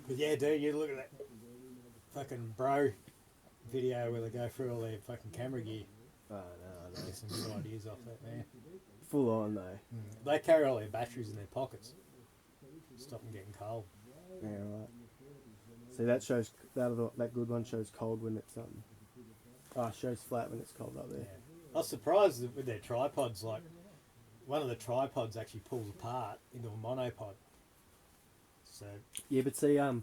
But yeah, dude, you look at that fucking bro video where they go through all their fucking camera gear. Oh, no, I know. Get some good ideas off that, man. Full on, though. They carry all their batteries in their pockets. Stop them getting cold. Yeah, right. See, that shows, that good one shows cold when it's, shows flat when it's cold up there. Yeah. I was surprised that with their tripods, like, one of the tripods actually pulls apart into a monopod. So... Yeah, but see, I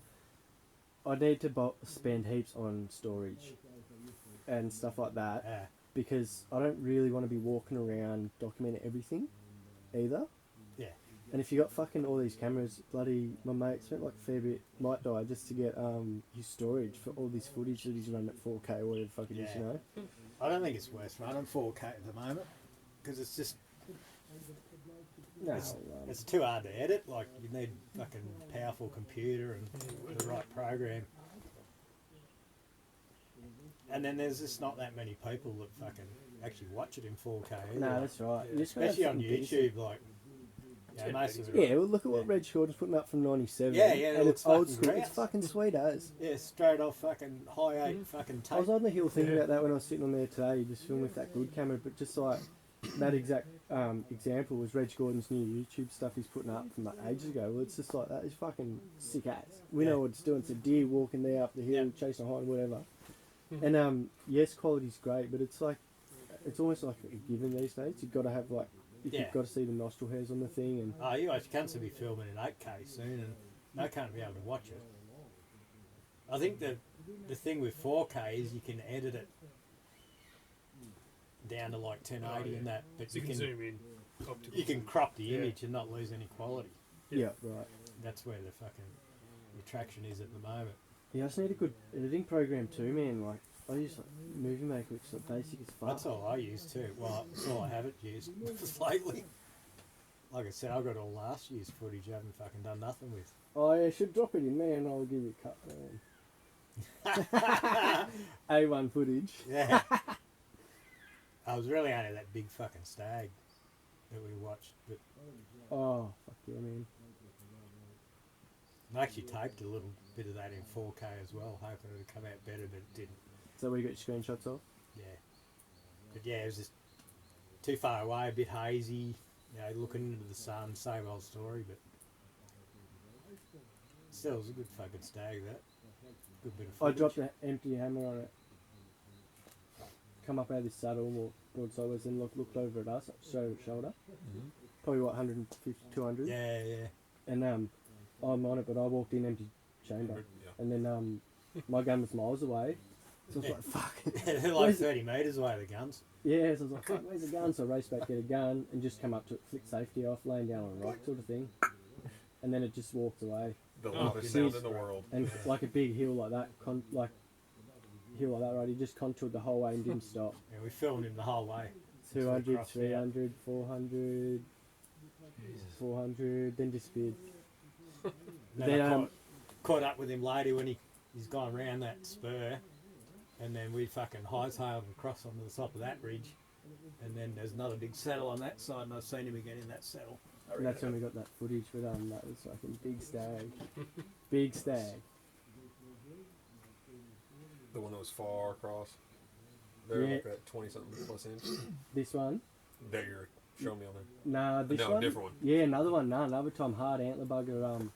need to spend heaps on storage and stuff like that. Yeah. Because I don't really want to be walking around documenting everything either. Yeah. And if you got fucking all these cameras, bloody, my mate spent like a fair bit, might die, just to get his storage for all this footage that he's running at 4K or whatever the fuck it is, you know? I don't think it's worth running 4K at the moment, because it's just... No, it's too hard to edit. Like, you need fucking powerful computer and the right program. And then there's just not that many people that fucking actually watch it in 4K. Either. No, that's right. Yeah. Especially on YouTube, like, yeah, most of it. Yeah, well, look at what Reg Gordon's putting up from 97. Yeah, yeah, and it's old school. Great. It's fucking sweet as. Yeah, straight off fucking high 8 fucking tape. I was on the hill thinking about that when I was sitting on there today. You just film with that good camera, but just like that exact example was Reg Gordon's new YouTube stuff he's putting up from like ages ago. Well, it's just like that. It's fucking sick ass. We know what it's doing. It's a deer walking there up the hill, chasing a hind, whatever. And yes, quality's great, but it's like it's almost like a given these days. You've got to have like you've got to see the nostril hairs on the thing, and you actually can't be filming in 8K soon, and they can't be able to watch it. I think the thing with 4K is you can edit it down to like 1080 and that, but so you can zoom in. You can crop the image and not lose any quality. Yeah, right. That's where the fucking attraction is at the moment. Yeah, I just need a good editing program too, man. Like, I use like Movie Maker, which is like basic as fuck. That's all I use too. Well, that's all I haven't used lately. Like I said, I've got all last year's footage I haven't fucking done nothing with. Oh, yeah, should drop it in there and I'll give you a cut, man. A1 footage. Yeah. I was really only that big fucking stag that we watched, but... Oh, fuck yeah, man. I actually taped a little bit of that in 4K as well, hoping it would come out better, but it didn't. So we got your screenshots of? Yeah. But yeah, it was just too far away, a bit hazy, you know, looking into the sun, same old story, but still, it was a good fucking stag, that. Good bit of footage. I dropped an empty hammer on it. Come up out of this saddle, walked broadsideways and looked over at us, straight over the shoulder. Probably what, 150, 200? Yeah, yeah. And I'm on it, but I walked in empty chamber. And then my gun was miles away. So I was like, fuck. They're like 30 metres away, the guns. Yeah, so I was like, fuck, where's the gun? So I raced back, get a gun, and just come up to it, flick safety off, laying down on a rock sort of thing. And then it just walked away. The loudest sound in the world. And like a big hill like that, right? He just contoured the whole way and didn't stop. Yeah, we filmed him the whole way. 200, 300, 400, 400, then disappeared. Then I caught up with him later when he's gone round that spur, and then we fucking hightailed across onto the top of that ridge, and then there's another big saddle on that side, and I've seen him again in that saddle. And that's when we got that footage, but that was fucking big stag. Big stag. The one that was far across. They're like at 20-something plus inch. This one? That you're showing me on there. Nah, this one? No, different one. Yeah, another one. Nah, another Tom Hard antler bugger.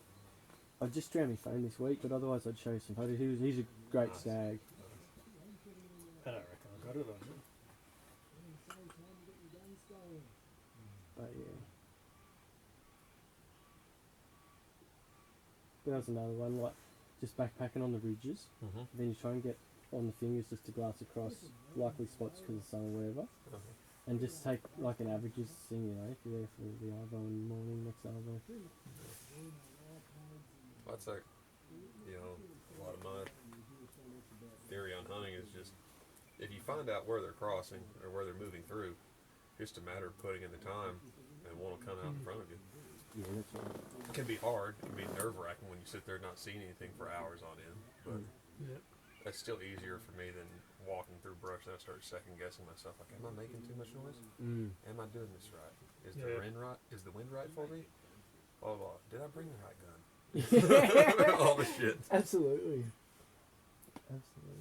I just drowned my phone this week, but otherwise I'd show you some photos. He's a great stag. I don't reckon I got it on him. But yeah. But that was another one, like just backpacking on the ridges. Then you try and get on the fingers just to glass across likely spots because of the sun or whatever. And just take like an averages thing, you know, if you're there for the Arvo in the morning, next Arvo. That's like, you know, a lot of my theory on hunting is just, if you find out where they're crossing or where they're moving through, just a matter of putting in the time and one will come out in front of you. Yeah, that's right. It can be hard, it can be nerve-wracking when you sit there not seeing anything for hours on end, but that's still easier for me than walking through brush and I start second-guessing myself, like, am I making too much noise? Am I doing this right? Is the wind right? Is the wind right for me? Blah, blah, blah. Did I bring the right gun? All the shit. Absolutely.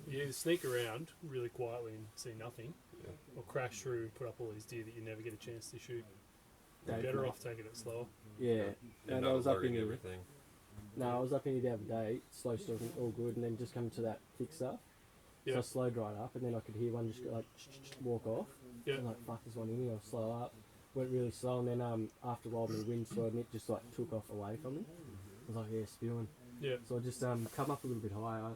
You either sneak around really quietly and see nothing, Yeah. or crash through and put up all these deer that you never get a chance to shoot. You're Definitely. better off taking it slower. Yeah. And And not I was up in alerting here. everything. No, I was up in here the other day, slow stalking, all good, and then just come to that thick stuff. So Yeah. I slowed right up, and then I could hear one just go like walk off. Yeah. I'm like, fuck, there's one in here. I'll slow up. Went really slow, and then after a while, my wind slowed, and it just like took off away from me. I was like, yeah, spewing. Yeah. So I just come up a little bit higher,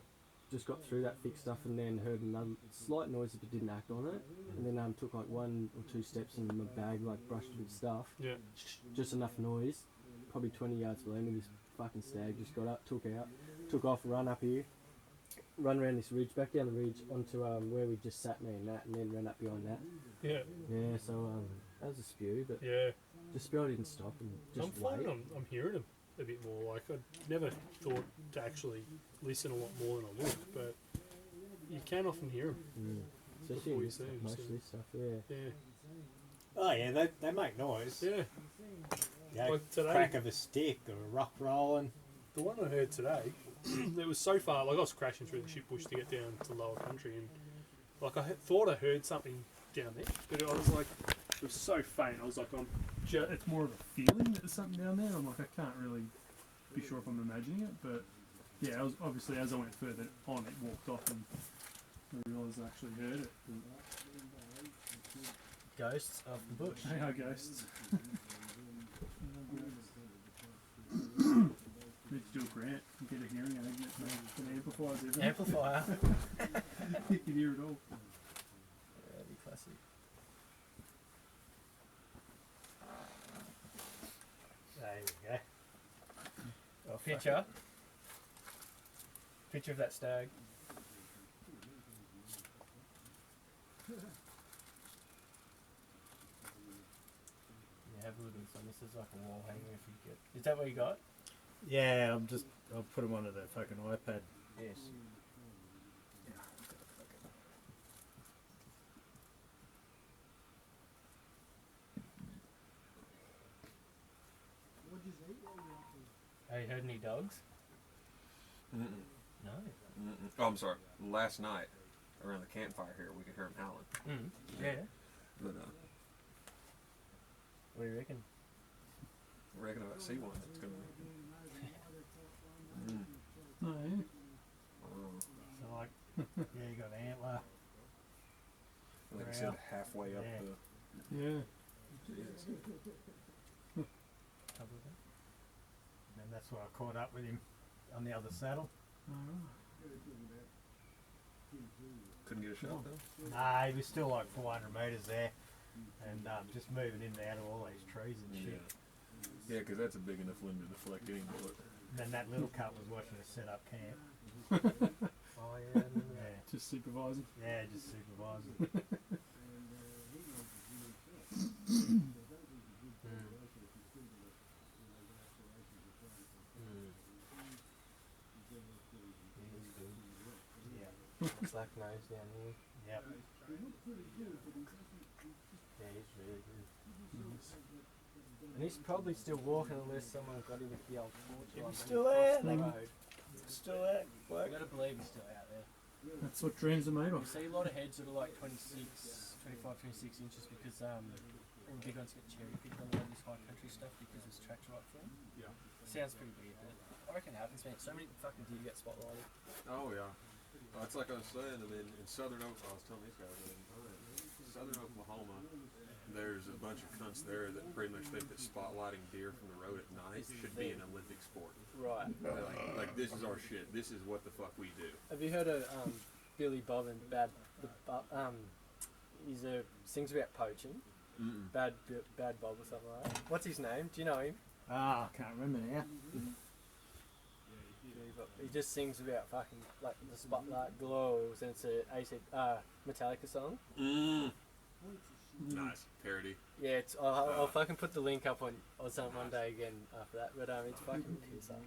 just got through that thick stuff, and then heard another slight noise, but didn't act on it. And then took like 1 or 2 steps, and my bag like brushed a bit of stuff. Yeah. Just enough noise. Probably 20 yards below me, this fucking stag just got up, took off, run up here, run around this ridge, back down the ridge onto where we just sat, me and that, and then ran up behind that. Yeah. Yeah, so that was a spew, but Yeah. the spew I didn't stop and just I'm finding wait. I'm hearing them a bit more. Like, I never thought to actually listen a lot more than I look, but you can often hear them. Especially before in you this see stuff, 'em, most so- of this stuff, yeah. Yeah. Oh yeah, they make noise. Yeah. Yeah, Like today- crack of a stick or a rock rolling. The one I heard today, it was so far, like I was crashing through the shit bush to get down to lower country, and like thought I heard something down there, but I was like, it was so faint. I was like, it's more of a feeling that there's something down there. I'm like, I can't really be sure if I'm imagining it, but yeah, I was obviously as I went further on, it walked off, and I realised I actually heard it. Ghosts of the bush. They are ghosts. Need to do a grant and get a hearing aid that amplifies everything. Amplifier. You can hear it all. Yeah, be classic. There you go. Oh, picture. Picture of that stag. Yeah, have a look at this one. This is like a wall hanger if you get. Is that what you got? Yeah, I'll put them onto the fucking iPad. Yes. Have you heard any dogs? Mm-mm. No. Mm-mm. Oh, I'm sorry. Last night, around the campfire here, we could hear them howling. Yeah. But What do you reckon? I reckon if I see one, it's gonna. Oh, yeah. So like, yeah, you got an antler. Like I said, halfway up Yeah. the. Yeah. Jesus. And that's why I caught up with him on the other saddle. Couldn't get a shot though. Nah, he was still like 400 metres there, and just moving in and out of all these trees and shit. Yeah, because that's a big enough limb to deflect any bullet. And then that little cut was watching us set up camp. Oh yeah. Yeah, Just supervising. yeah, just supervising. Yeah, Slack nose down here. yep. Yeah, he's really good. And he's probably still walking unless someone got him with the old torch. If on he's him still across there, the then- road. Still there. I gotta believe he's still out there. That's what dreams are made You of. see a lot of heads that are like 26, 25, 26 inches because all the big ones get cherry picked on all this high country stuff because it's tracks right for them. Yeah. Sounds pretty weird, but I reckon it happens, man. So many fucking deer get spotlighted. Oh yeah. Well, it's like I was saying. I mean, in southern Oklahoma, I was telling these guys that in southern Oklahoma, there's a bunch of cunts there that pretty much think that spotlighting deer from the road at night should be an Olympic sport. Right. Like this is our shit. This is what the fuck we do. Have you heard of Billy Bob and he's sings about poaching. Mm-mm. Bad Bob or something like that. What's his name? Do you know him? Ah, I can't remember now. Billy Bob. He just sings about fucking like the spotlight glows and it's a Metallica song. Mm. Nice parody. Yeah, I'll fucking put the link up on something one day again after that. But it's fucking piss up.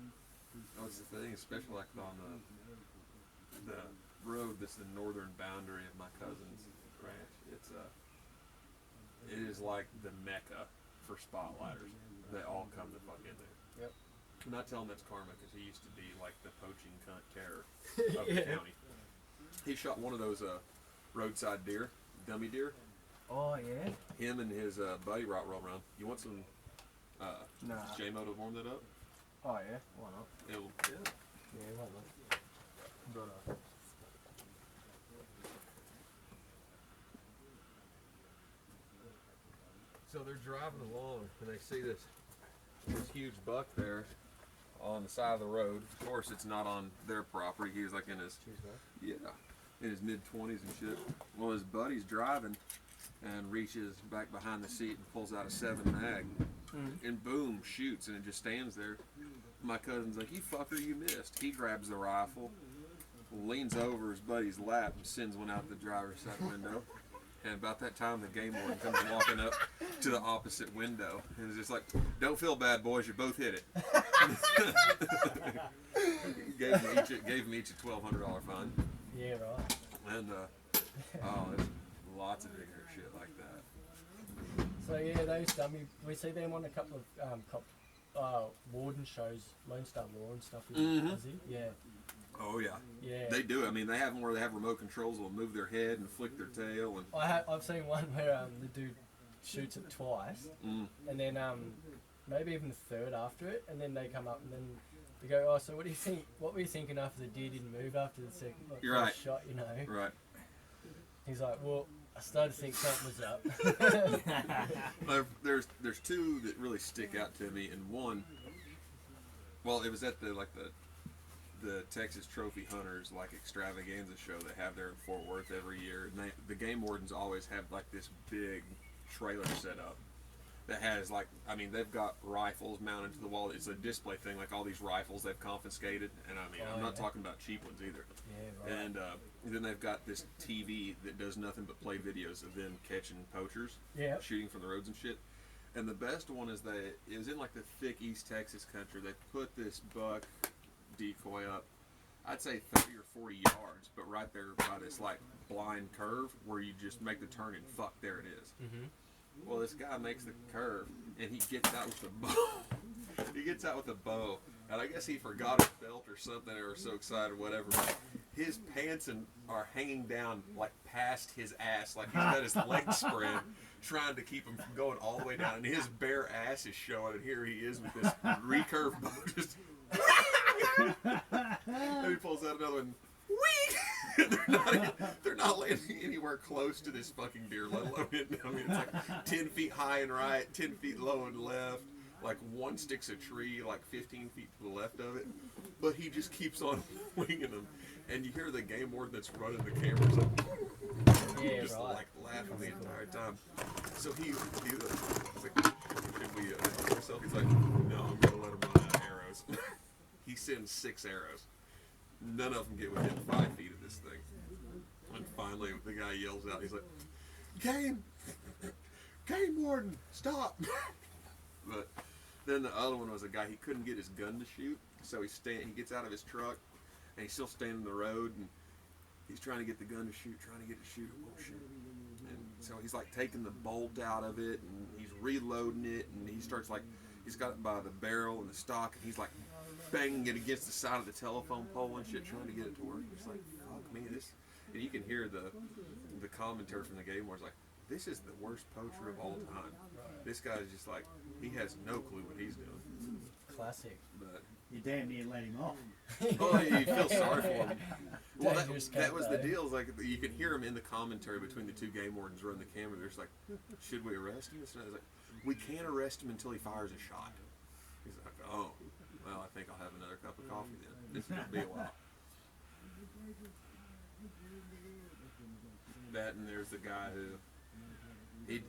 That's the thing, especially like on the road that's the northern boundary of my cousin's ranch. It is like the mecca for spotlighters. They all come to fuck in there. Yep. And I tell him that's karma because he used to be like the poaching cunt terror of the county. He shot one of those roadside deer, dummy deer. Oh yeah. Him and his buddy roll around. You want some Nah. J-Mo to warm that up? Oh yeah. Why not? It'll, Yeah, why not? So they're driving along and they see this huge buck there on the side of the road. Of course, it's not on their property. He was like in his in his mid-20s and shit. Well, his buddy's driving and reaches back behind the seat and pulls out a 7 mag and boom, shoots, and it just stands there. My cousin's like, "You fucker, you missed." He grabs the rifle, leans over his buddy's lap and sends one out the driver's side window. And about that time, the game warden comes walking up to the opposite window and is just like, "Don't feel bad, boys. You both hit it." gave them each a $1,200 fine. Yeah, right. And there's lots of ignorant shit like that. So yeah, those dummy. We see them on a couple of warden shows, Lone Star Law and stuff. Aussie. Yeah. Oh yeah. Yeah. They do. I mean, they have them where they have remote controls. They'll move their head and flick their tail. And I've seen one where the dude shoots it twice, and then maybe even the third after it, and then they come up and then they go, "Oh, so what do you think? What were you thinking after the deer didn't move after the second You're right. shot? You know?" Right. He's like, "Well, I started to think something was up." There's two that really stick out to me, and one, well, it was at the Texas Trophy Hunters like extravaganza show they have there in Fort Worth every year, and the game wardens always have like this big trailer set up that has like, I mean, they've got rifles mounted to the wall. It's a display thing, like all these rifles they've confiscated, and I mean, I'm not talking about cheap ones either. Yeah, right. And then they've got this TV that does nothing but play videos of them catching poachers, shooting from the roads and shit. And the best one is it was in like the thick East Texas country. They put this buck decoy up, I'd say 30 or 40 yards, but right there by this like blind curve where you just make the turn and fuck, there it is. Well, this guy makes the curve and he gets out with a bow. He gets out with a bow, and I guess he forgot his belt or something, or was so excited, whatever. But his pants are hanging down like past his ass, like he's got his legs spread, trying to keep him from going all the way down, and his bare ass is showing, and here he is with this recurve bow just. And he pulls out another one. Whee! they're not landing anywhere close to this fucking deer, let alone hitting. I mean, it's like 10 feet high and right, 10 feet low and left. Like one sticks a tree like 15 feet to the left of it, but he just keeps on winging them. And you hear the game warden that's running the cameras like, just like laughing the entire time. So he was like, "Should we do ourselves?" He's like, "No, I'm gonna let him run out of arrows." He sends 6 arrows. None of them get within 5 feet of this thing. And finally, the guy yells out. He's like, Game warden, stop!" But then the other one was a guy, he couldn't get his gun to shoot, so he gets out of his truck, and he's still standing in the road, and he's trying to get the gun to shoot, it won't shoot. And so he's like taking the bolt out of it, and he's reloading it, and he starts like, he's got it by the barrel and the stock, and he's like banging it against the side of the telephone pole and shit, trying to get it to work. It's like, fuck me, this. And you can hear the commentary from the game where it's like, this is the worst poacher of all time. This guy's just like, he has no clue what he's doing. Classic. But You damn near let him off. oh, you feel sorry for him. Well, Dangerous that was the cat, deal. Is like you can hear him in the commentary between the two game wardens running the camera. They're just like, should we arrest him? And I was like, we can't arrest him until he fires a shot. He's like, oh, well, I think I'll have another cup of coffee then. This is gonna be a while. That, and there's the guy who he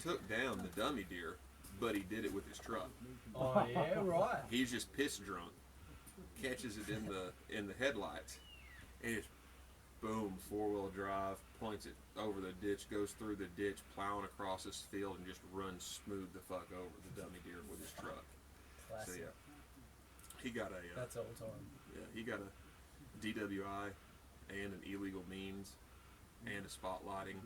took down the dummy deer, but he did it with his truck. Oh yeah, right. He's just piss drunk, catches it in the headlights, and it's boom, 4-wheel drive, points it over the ditch, goes through the ditch, plowing across this field, and just runs smooth the fuck over the dummy deer with his truck. Classic. So yeah, he got a That's all time. yeah, he got a DWI and an illegal means and a spotlighting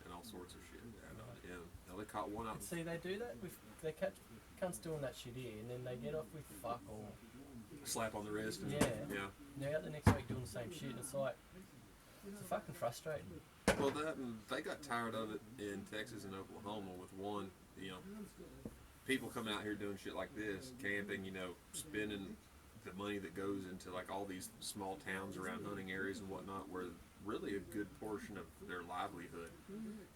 and all sorts of shit. And Yeah. Now they caught one out. And see, they do that with they catch cunts doing that shit here, and then they get off with fuck all. Slap on the wrist. And, Yeah. Yeah. And they're out the next week doing the same shit. It's like it's fucking frustrating. Well, they got tired of it in Texas and Oklahoma with one, you know, people coming out here doing shit like this, camping, you know, spending the money that goes into like all these small towns around hunting areas and whatnot, where really a good portion of their livelihood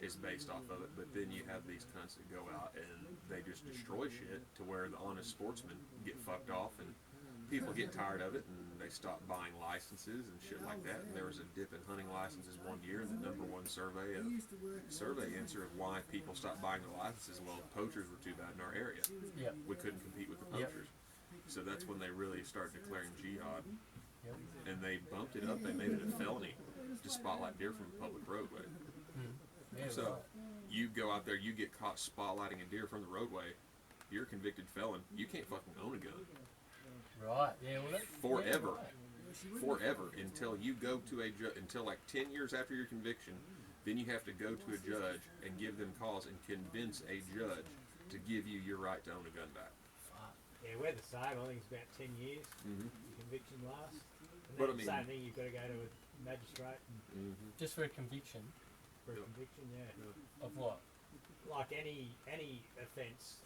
is based off of it. But then you have these cunts that go out and they just destroy shit to where the honest sportsmen get fucked off, and people get tired of it and they stop buying licenses and shit like that. And there was a dip in hunting licenses one year, and the #1 survey answer of why people stopped buying the licenses, well, poachers were too bad in our area. Yep. We couldn't compete with the Yep. poachers. So that's when they really started declaring jihad. Yep. And they bumped it up. They made it a felony to spotlight deer from a public roadway. Yeah, So right. you go out there, you get caught spotlighting a deer from the roadway, you're a convicted felon. You can't fucking own a gun. Right. Yeah. Well, that, Forever. Yeah, right. Forever, until you go to a until like 10 years after your conviction, then you have to go to a judge and give them cause and convince a judge to give you your right to own a gun back. Yeah, we're the same. I think it's about 10 years. Mm-hmm. Conviction lasts. And But then I mean- same thing, you've got to go to a magistrate and Just for a conviction for a Yeah. conviction, yeah. of what? Like any offence,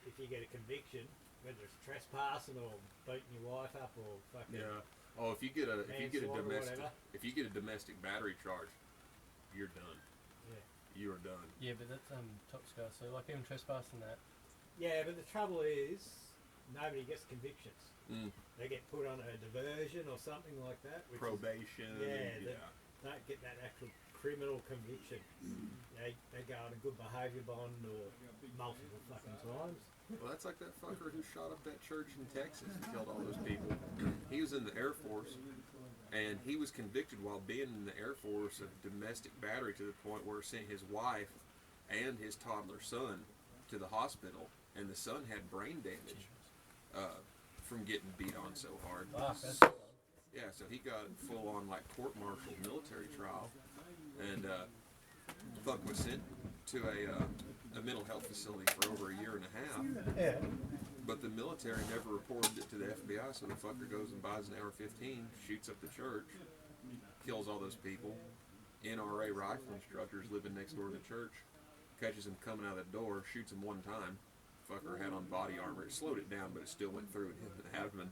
if you get a conviction, whether it's trespassing or beating your wife up or fucking Oh, if you get a manslaughter or whatever. domestic battery charge, you're done. Yeah. You are done. Yeah, but that's top scar. So like even trespassing that. Yeah, but the trouble is, nobody gets convictions. Mm. They get put on a diversion or something like that. Which is, Probation. Yeah, don't get that actual criminal conviction. They go on a good behaviour bond or multiple fucking times. Well, that's like that fucker who shot up that church in Texas and killed all those people. He was in the Air Force, and he was convicted while being in the Air Force of domestic battery to the point where it sent his wife and his toddler son to the hospital, and the son had brain damage from getting beat on so hard. Fuck, that's Yeah, so he got full on like court-martial military trial, and fuck was sent to a mental health facility for over a year and a half. yeah. But the military never reported it to the FBI, so the fucker goes and buys an AR-15, shoots up the church, kills all those people. NRA rifle instructors living next door to the church, catches him coming out of the door, shoots him one time. Fucker had on body armor. It slowed it down, but it still went through and hit the abdomen.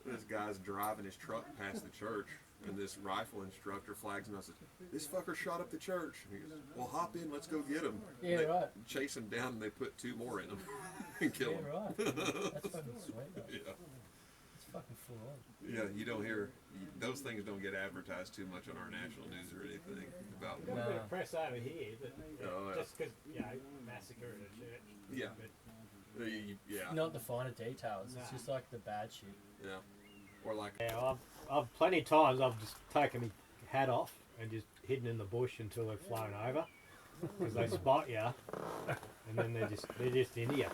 This guy's driving his truck past the church, and this rifle instructor flags him. I said, "This fucker shot up the church." And he goes, "Well, hop in, let's go get him." Yeah, They right. chase him down, and they put 2 more in him and kill Yeah, him. right. That's fucking sweet. Though. Yeah. It's fucking full on. Yeah, you don't hear those things don't get advertised too much on our national news or anything about. Got a bit of press over here, but Oh, yeah. just because, massacre in a church. Yeah. But, Yeah, Not the finer details. It's Nah. just like the bad shit. yeah, or like yeah, I've plenty of times I've just taken my hat off and just hidden in the bush until they've flown over, because they spot you, and then they're just into you.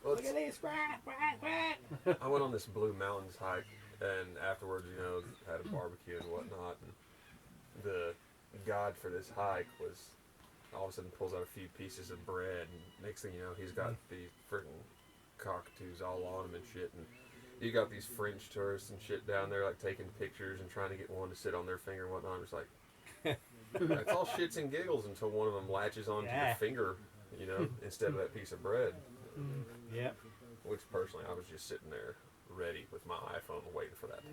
well, Look at this, quack, quack, quack. I went on this Blue Mountains hike, and afterwards, had a barbecue and whatnot. And the guide for this hike was all of a sudden pulls out a few pieces of bread, and next thing you know, he's got these freaking cockatoos all on him and shit. And you got these French tourists and shit down there, like taking pictures and trying to get one to sit on their finger and whatnot. I'm just like, it's all shits and giggles until one of them latches onto Yeah. your finger, instead of that piece of bread. Yep. Which personally, I was just sitting there ready with my iPhone waiting for that to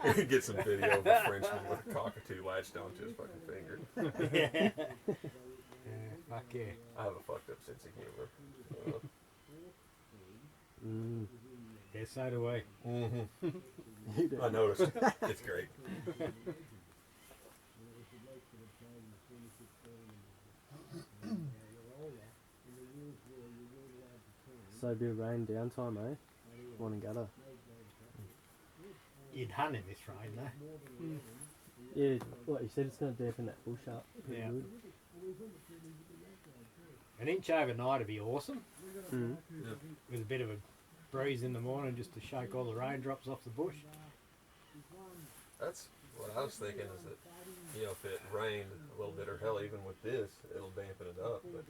happen. Get some video of a Frenchman with a cockatoo latched onto his fucking finger. Yeah. Fuck yeah. I have a fucked up sense of humor. Yeah, so do we. You I noticed. It's great. So a bit of rain downtime, eh? Wonnangatta. You'd hunt in this rain, though. Yeah, like you said, it's going to dampen that bush up pretty Yeah. good. An inch overnight would be awesome, Mm. with a bit of a breeze in the morning just to shake all the raindrops off the bush. That's what I was thinking, is that you know, if it rained a little bit, or hell, even with this, it'll dampen it up. But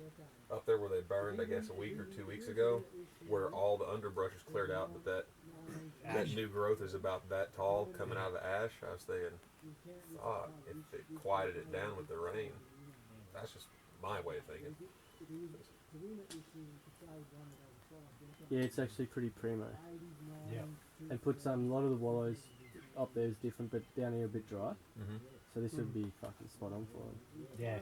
up there where they burned, I guess, a week or 2 weeks ago, where all the underbrush is cleared out, but that new growth is about that tall coming out of the ash, I was thinking, fuck, if it quieted it down with the rain. That's just my way of thinking. Yeah, it's actually pretty primo. Yeah. And puts a lot of the wallows up there is different, but down here a bit dry. Mm-hmm. So this would be fucking spot on for them. Yeah.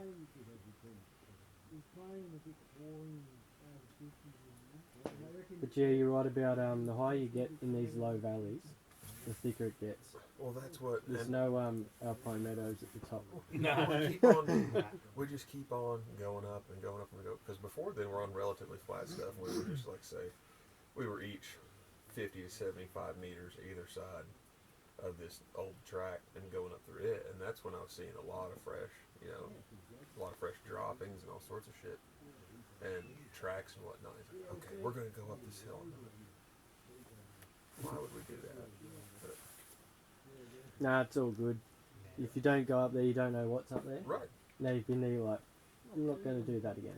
But yeah, you're right about the higher you get in these low valleys, the thicker it gets. Well, that's what. There's no alpine meadows at the top. No. We just keep on going up and going up and go. Because before then, we're on relatively flat stuff. We were just like, say, we were each 50 to 75 meters either side of this old track and going up through it. And that's when I was seeing a lot of fresh, you know, a lot of fresh droppings and all sorts of shit. And tracks and whatnot. He's like, okay, we're going to go up this hill. Why would we do that? But, Nah, it's all good. If you don't go up there, you don't know what's up there. right. Now you've been there, you're like, I'm not going to do that again.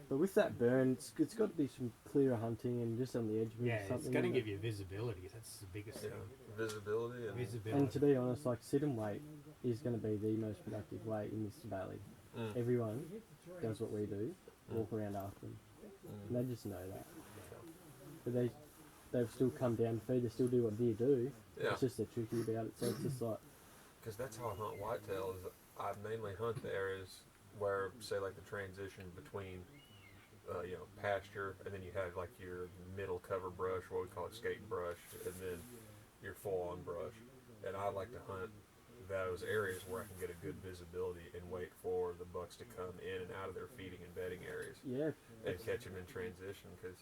But with that burn, it's got to be some clearer hunting and just on the edge of Yeah, something. it's going to give you visibility. That's the biggest Yeah. thing. Visibility and Visibility. And to be honest, like sit and wait is going to be the most productive way in this valley. Everyone does what we do, walk around after them. And they just know that. But they've still come down to feed, they still do what deer do. yeah. It's just they're tricky about it, so it's just like, Because that's how I hunt whitetail. Is I mainly hunt the areas where, say, like the transition between, you know, pasture, and then you have like your middle cover brush, what we call it skate brush, and then your full-on brush. And I like to hunt those areas where I can get a good visibility and wait for the bucks to come in and out of their feeding and bedding areas yeah, and catch them in transition. Because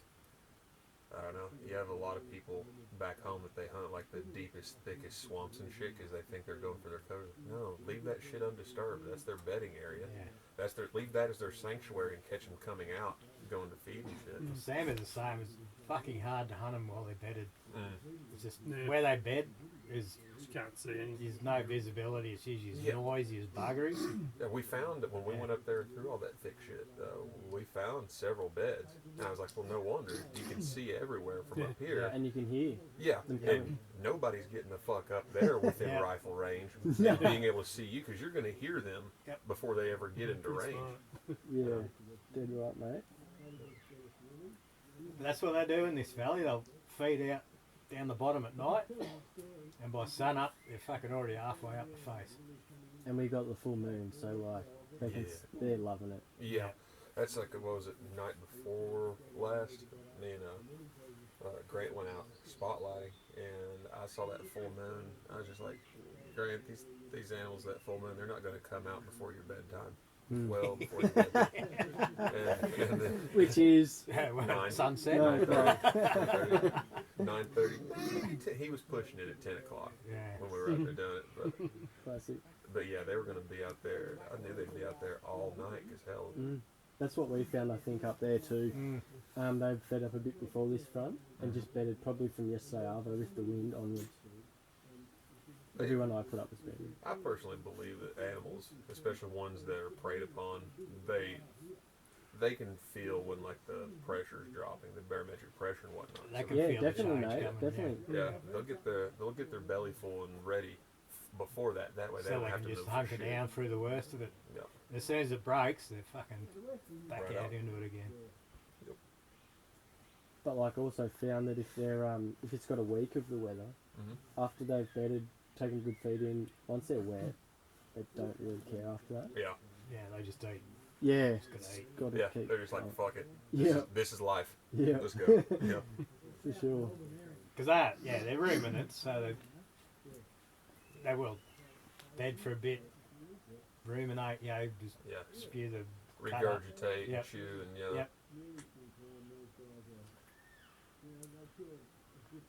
I don't know, you have a lot of people back home that they hunt like the deepest, thickest swamps and shit because they think they're going for their cover. No, leave that shit undisturbed. That's their bedding area. Yeah. That's their, leave that as their sanctuary and catch them coming out, going to feed and shit. The salmon is the same. It's fucking hard to hunt them while they're bedded. It's just Yeah. where they bed is You can't see anything. there's no visibility. It's usually Yeah. noise, it's buggery. Yeah, we found that when we went up there through all that thick shit, we found several beds. And I was like, well, no wonder. You can see everywhere from up here. and you can hear. Yeah, them and coming. nobody's getting the fuck up there within Yeah. rifle range and being able to see you because you're going to hear them Yep. before they ever get into That's range. right. Yeah, dead right, mate. That's what they do in this valley. They'll feed out down the bottom at night, and by sun up, they're fucking already halfway up the face. And we got the full moon, so like, they can, they're loving it. Yeah, that's like, what was it, night before last? Me and Grant went out spotlighting, and I saw that full moon. I was just like, Grant, these animals, that full moon, they're not going to come out before your bedtime. Well before your bedtime. and then, Which is, Nine. Sunset. No. 9:30. He was pushing it at 10 o'clock Yeah. when we were out there doing it. classic. But yeah, they were going to be out there. I knew they'd be out there all night because hell. That's what we found, I think, up there too. They've fed up a bit before this front and just bedded probably from yesterday Arvo with the wind onwards. Everyone I put up was bedded. I personally believe that animals, especially ones that are preyed upon, they can feel when like the pressure's dropping, the barometric pressure and whatnot. They So can Yeah, feel definitely, the change mate. coming, Definitely. yeah, they'll get their belly full and ready before that. That way they So don't they have can to just move hunker for shit. down through the worst of it. Yeah. As soon as it breaks, they're fucking back Right out up. into it again. But like also found that if they're if it's got a week of the weather, after they've bedded, taken good feed in, once they're wet, they don't really care after that. Yeah, Yeah, they just eat. Yeah, gotta eat. got to yeah. keep. They're just like, going. fuck it. Yeah. This is life. Yeah, Let's go. Yeah. for sure. Because they're ruminants, so they will bed for a bit, ruminate, just Yeah. spew the Regurgitate Yep. and chew and yeah. Yep.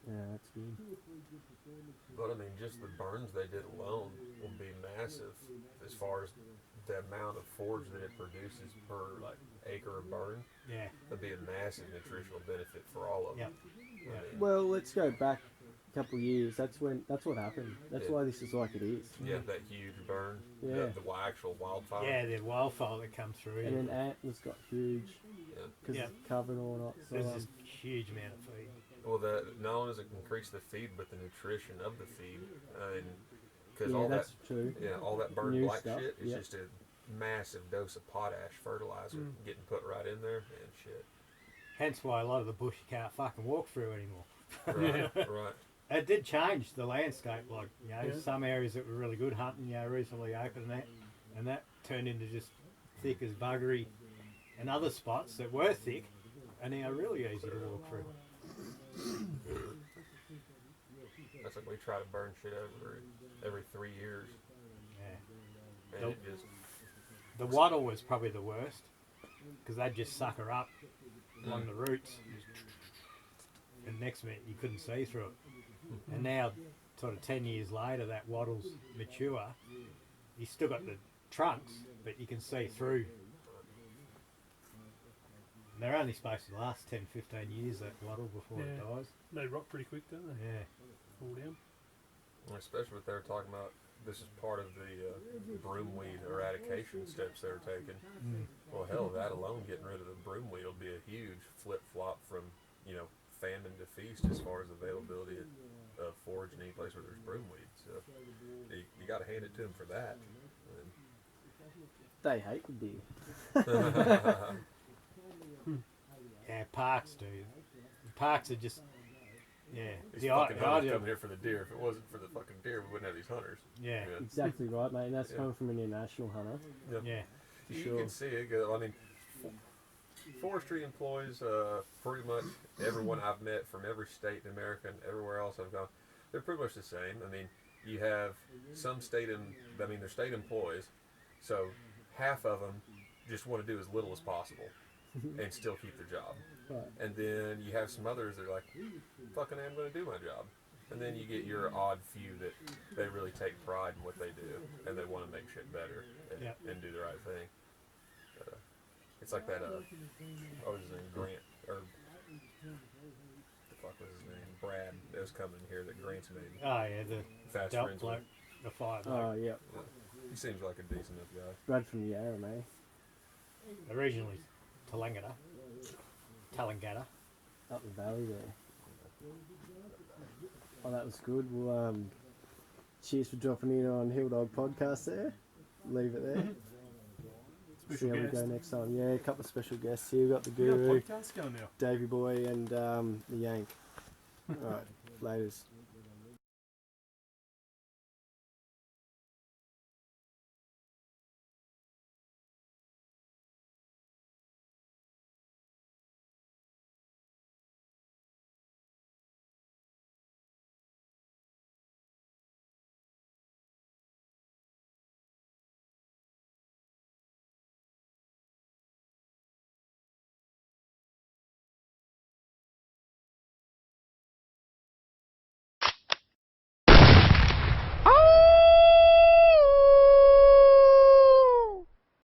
Yeah, that's good. But I mean, just the burns they did alone will be massive as far as the amount of forage that it produces per like acre of burn. Yeah. That'd be a massive nutritional benefit for all of them. Yep. I mean, Well, let's go back couple of years, that's what happened. That's Yeah. why this is like it is. Yeah, that huge burn. Yeah. The actual wildfire. Yeah, the wildfire that come through. And then Antler's got huge Yeah. because Yeah. it's covered or not. So, There's this huge amount of feed. Well, that not only does it increase the feed, but the nutrition of the feed, and because yeah, all that's that, true. all that burned New black stuff, shit is yeah. just a massive dose of potash fertilizer getting put right in there and shit. Hence why a lot of the bush you can't fucking walk through anymore. Right, right. It did change the landscape, like, you know, Yeah. some areas that were really good hunting, you know, recently opened and that turned into just thick as buggery, and other spots that were thick are now really easy to walk through. That's like we try to burn shit every 3 years, Yeah. and it just The wattle was probably the worst, because they'd just sucker up along the roots, and next minute you couldn't see through it. And now, sort of 10 years later, that wattle's mature. You still got the trunks, but you can see through. And they're only supposed to last 10, 15 years, that wattle, before it Yeah. dies. They rot pretty quick, don't they? Yeah. Fall down. especially what they're talking about. This is part of the broomweed eradication steps they're taking. Well, hell, that alone, getting rid of the broomweed will be a huge flip flop from famine to feast as far as availability of forage in any place where there's broomweed. So you got to hand it to them for that. They hate the deer. Yeah, parks do. The parks are just, yeah. These The fucking hunters idea, come here for the deer. If it wasn't for the fucking deer, we wouldn't have these hunters. yeah, Exactly right, mate. And that's Yeah. coming from an international hunter. yeah. For You sure. can see it go. I mean, forestry employees, pretty much everyone I've met from every state in America and everywhere else I've gone, they're pretty much the same. I mean, you have some they're state employees, so half of them just want to do as little as possible and still keep their job. Right. And then you have some others that are like, fucking I'm going to do my job. And then you get your odd few that they really take pride in what they do and they want to make shit better and do the right thing. It's like that, what was his name, Grant, or the fuck was his name, Brad, that was coming here that Grant's made Oh, yeah, the fast dump friends bloke, with. the fire Oh, bloke. yeah. He seems like a decent enough guy. Brad from the Yarra, mate. Originally Wonnangatta. Up the valley there. Oh, that was good. Well, cheers for dropping in on HillDog podcast there. Leave it there. See Special how we guest. go next time. Yeah, a couple of special guests here. We've got the We got a Guru, podcast going now. Daveboy and the Yank. Alright, laters.